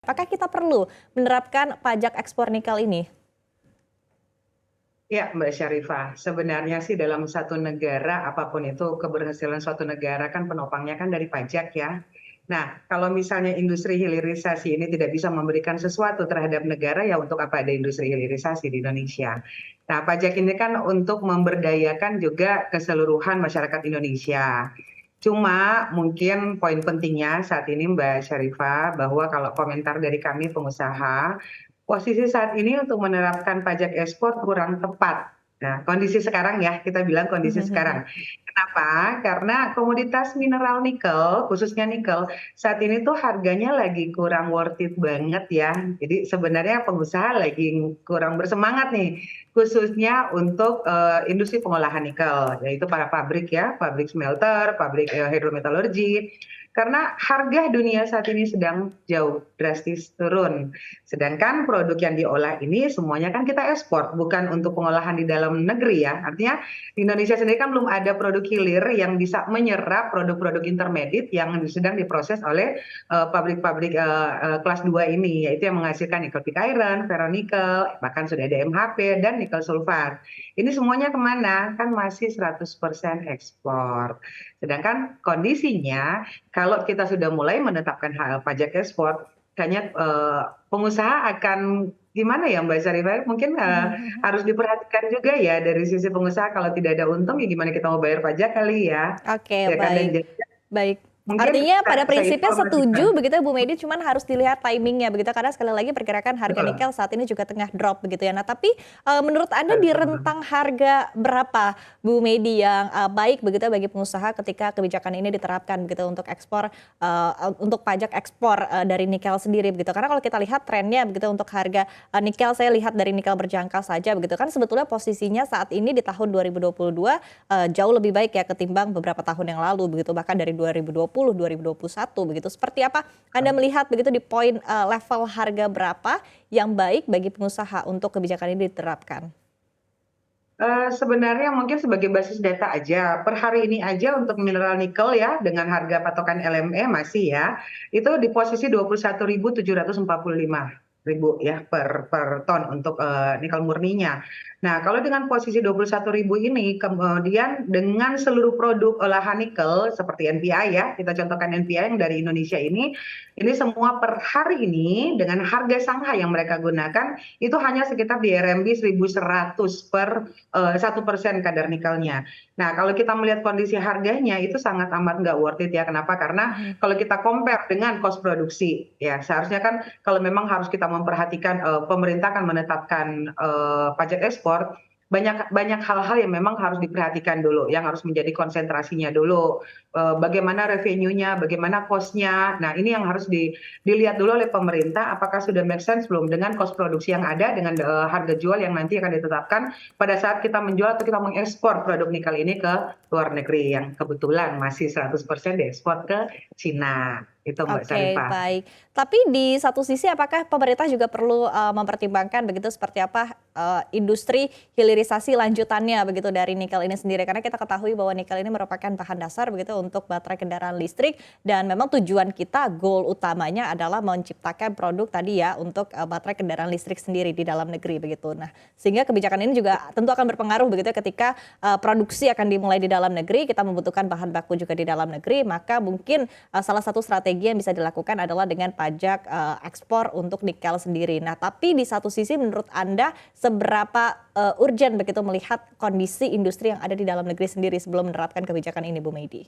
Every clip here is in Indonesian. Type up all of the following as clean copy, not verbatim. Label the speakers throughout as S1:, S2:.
S1: Apakah kita perlu menerapkan pajak ekspor nikel ini?
S2: Ya, Mbak Syarifah, sebenarnya sih dalam satu negara, apapun itu keberhasilan suatu negara kan penopangnya kan dari pajak ya. Nah, kalau misalnya industri hilirisasi ini tidak bisa memberikan sesuatu terhadap negara, ya untuk apa ada industri hilirisasi di Indonesia? Nah, pajak ini kan untuk memberdayakan juga keseluruhan masyarakat Indonesia. Cuma mungkin poin pentingnya saat ini Mbak Syarifah, bahwa kalau komentar dari kami pengusaha, posisi saat ini untuk menerapkan pajak ekspor kurang tepat. Nah, kondisi sekarang ya, kita bilang kondisi sekarang. Kenapa? Karena komoditas mineral nikel, khususnya nikel, saat ini tuh harganya lagi kurang worth it banget ya. Jadi sebenarnya pengusaha lagi kurang bersemangat nih, khususnya untuk industri pengolahan nikel, yaitu para pabrik ya, pabrik smelter, pabrik hidrometalurgi. Karena harga dunia saat ini sedang jauh drastis turun. Sedangkan produk yang diolah ini semuanya kan kita ekspor, bukan untuk pengolahan di dalam negeri ya. Artinya di Indonesia sendiri kan belum ada produk hilir yang bisa menyerap produk-produk intermediate yang sedang diproses oleh pabrik-pabrik kelas 2 ini, yaitu yang menghasilkan nikel pig iron, ferronikel, bahkan sudah ada MHP dan nikel sulfat. Ini semuanya kemana? Kan masih 100% ekspor. Sedangkan kondisinya kalau kita sudah mulai menetapkan pajak ekspor, kayaknya pengusaha akan gimana ya Mbak Syarifah? Mungkin harus diperhatikan juga ya dari sisi pengusaha, kalau tidak ada untung ya gimana kita mau bayar pajak kali ya.
S1: Oke,
S2: Ya kan, dan
S1: baik. Baik.
S2: mungkin
S1: Artinya pada
S2: saya
S1: prinsipnya setuju
S2: informasikan.
S1: begitu ya Bu Medi, cuman harus dilihat timingnya begitu karena sekali lagi pergerakan harga
S2: Betul,
S1: nikel saat ini juga tengah drop begitu ya. Nah, tapi menurut Anda di
S2: betul.
S1: rentang harga berapa Bu Medi yang baik begitu ya bagi pengusaha ketika kebijakan ini diterapkan begitu untuk ekspor untuk pajak ekspor dari nikel sendiri begitu. Karena kalau kita lihat trennya begitu untuk harga nikel, saya lihat dari nikel berjangkau saja begitu kan sebetulnya posisinya saat ini di tahun 2022 jauh lebih baik ya ketimbang beberapa tahun yang lalu begitu, bahkan dari 2020, 2021 begitu. Seperti apa Anda melihat begitu di poin level harga berapa yang baik bagi pengusaha untuk kebijakan ini diterapkan?
S2: Sebenarnya mungkin sebagai basis data aja, per hari ini aja untuk mineral nikel ya, dengan harga patokan LME masih ya, itu di posisi 21.745.000 ya per ton untuk nikel murninya. Nah, kalau dengan posisi 21.000 ini, kemudian dengan seluruh produk olahan nikel seperti NPI ya, kita contohkan NPI yang dari Indonesia ini semua per hari ini dengan harga Shanghai yang mereka gunakan itu hanya sekitar di RMB 1.100 per 1% kadar nikelnya. Nah, kalau kita melihat kondisi harganya itu sangat amat nggak worth it ya. Kenapa? Karena kalau kita compare dengan cost produksi, ya seharusnya kan kalau memang harus kita memperhatikan pemerintah akan menetapkan pajak ekspor, banyak banyak hal-hal yang memang harus diperhatikan dulu, yang harus menjadi konsentrasinya dulu. Bagaimana revenue-nya, bagaimana cost-nya. Nah, ini yang harus dilihat dulu oleh pemerintah, apakah sudah make sense belum dengan cost produksi yang ada, dengan harga jual yang nanti akan ditetapkan pada saat kita menjual atau kita mengekspor produk nikel ini ke luar negeri, yang kebetulan masih 100% diekspor ke Cina. Itu Mbak
S1: Oke,
S2: Syarifah.
S1: baik. Tapi di satu sisi apakah pemerintah juga perlu mempertimbangkan begitu seperti apa industri hilirisasi lanjutannya begitu dari nikel ini sendiri? Karena kita ketahui bahwa nikel ini merupakan bahan dasar begitu untuk baterai kendaraan listrik dan memang tujuan kita, goal utamanya adalah menciptakan produk tadi ya untuk baterai kendaraan listrik sendiri di dalam negeri begitu. Nah, sehingga kebijakan ini juga tentu akan berpengaruh begitu ya ketika produksi akan dimulai di dalam negeri, kita membutuhkan bahan baku juga di dalam negeri, maka mungkin salah satu strategi yang bisa dilakukan adalah dengan pajak ekspor untuk nikel sendiri. Nah, tapi di satu sisi menurut Anda seberapa urgent begitu melihat kondisi industri yang ada di dalam negeri sendiri sebelum menerapkan kebijakan ini, Bu Medi?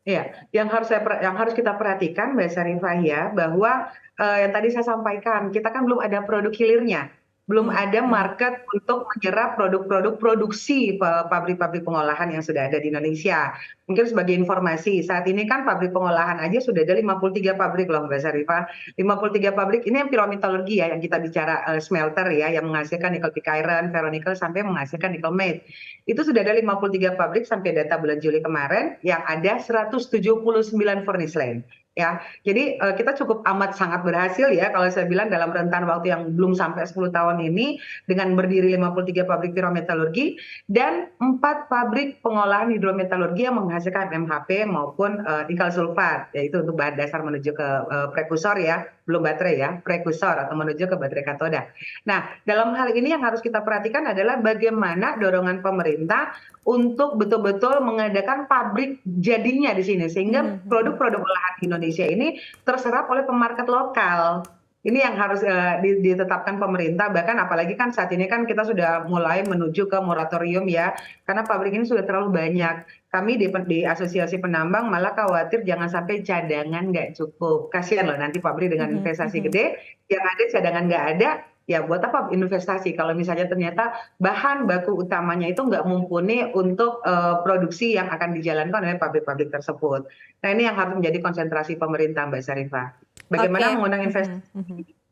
S2: Iya, yang harus kita perhatikan Mbak Syarifah ya, bahwa yang tadi saya sampaikan, kita kan belum ada produk hilirnya, belum ada
S1: Mhm.
S2: market untuk menyerap produk-produk produksi pabrik-pabrik pengolahan yang sudah ada di Indonesia. Mungkin sebagai informasi, saat ini kan pabrik pengolahan aja sudah ada 53 pabrik loh Mbak Syarifah. 53 pabrik ini yang pyrometallurgi ya, yang kita bicara smelter ya, yang menghasilkan nikel pig iron, ferronikel sampai menghasilkan nikel matte. Itu sudah ada 53 pabrik sampai data bulan Juli kemarin, yang ada 179 furnace line. Ya, jadi kita cukup amat sangat berhasil ya kalau saya bilang dalam rentan waktu yang belum sampai 10 tahun ini, dengan berdiri 53 pabrik pirometalurgi dan 4 pabrik pengolahan hidrometalurgi yang menghasilkan MHP maupun nikel sulfat, yaitu untuk bahan dasar menuju ke prekursor ya. belum baterai ya, prekursor atau menuju ke baterai katoda. Nah, dalam hal ini yang harus kita perhatikan adalah bagaimana dorongan pemerintah untuk betul-betul mengadakan pabrik jadinya di sini, sehingga produk-produk olahan Indonesia ini terserap oleh pemarket lokal. Ini yang harus ditetapkan pemerintah, bahkan apalagi kan saat ini kan kita sudah mulai menuju ke moratorium ya, karena pabrik ini sudah terlalu banyak. Kami di Asosiasi Penambang malah khawatir jangan sampai cadangan nggak cukup. Kasihan loh nanti pabrik dengan investasi gede, yang ada cadangan nggak ada, ya buat apa investasi kalau misalnya ternyata bahan baku utamanya itu nggak mumpuni untuk produksi yang akan dijalankan oleh pabrik-pabrik tersebut. Nah ini yang harus menjadi konsentrasi pemerintah, Mbak Sarifah. Bagaimana
S1: Oke.
S2: mengundang investasi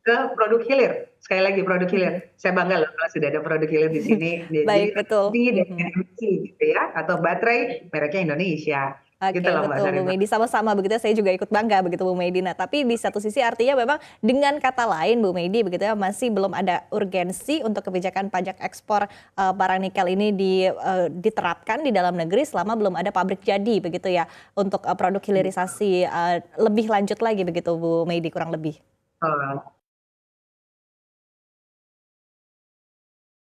S2: ke produk hilir. Sekali lagi produk hilir. Saya bangga loh kalau sudah ada produk hilir di sini. Jadi
S1: Baik, betul.
S2: dari emisi gitu ya, atau baterai mereknya Indonesia. Gitu
S1: Oke,
S2: loh Mbak
S1: betul Bu
S2: Sarifah.
S1: Medi, sama-sama begitu ya, saya juga ikut bangga begitu Bu Medi. Nah, tapi di satu sisi artinya memang dengan kata lain Bu Medi begitu ya, masih belum ada urgensi untuk kebijakan pajak ekspor barang nikel ini diterapkan di dalam negeri selama belum ada pabrik jadi begitu ya, untuk produk hilirisasi lebih lanjut lagi begitu Bu Medi kurang lebih.
S2: Oh,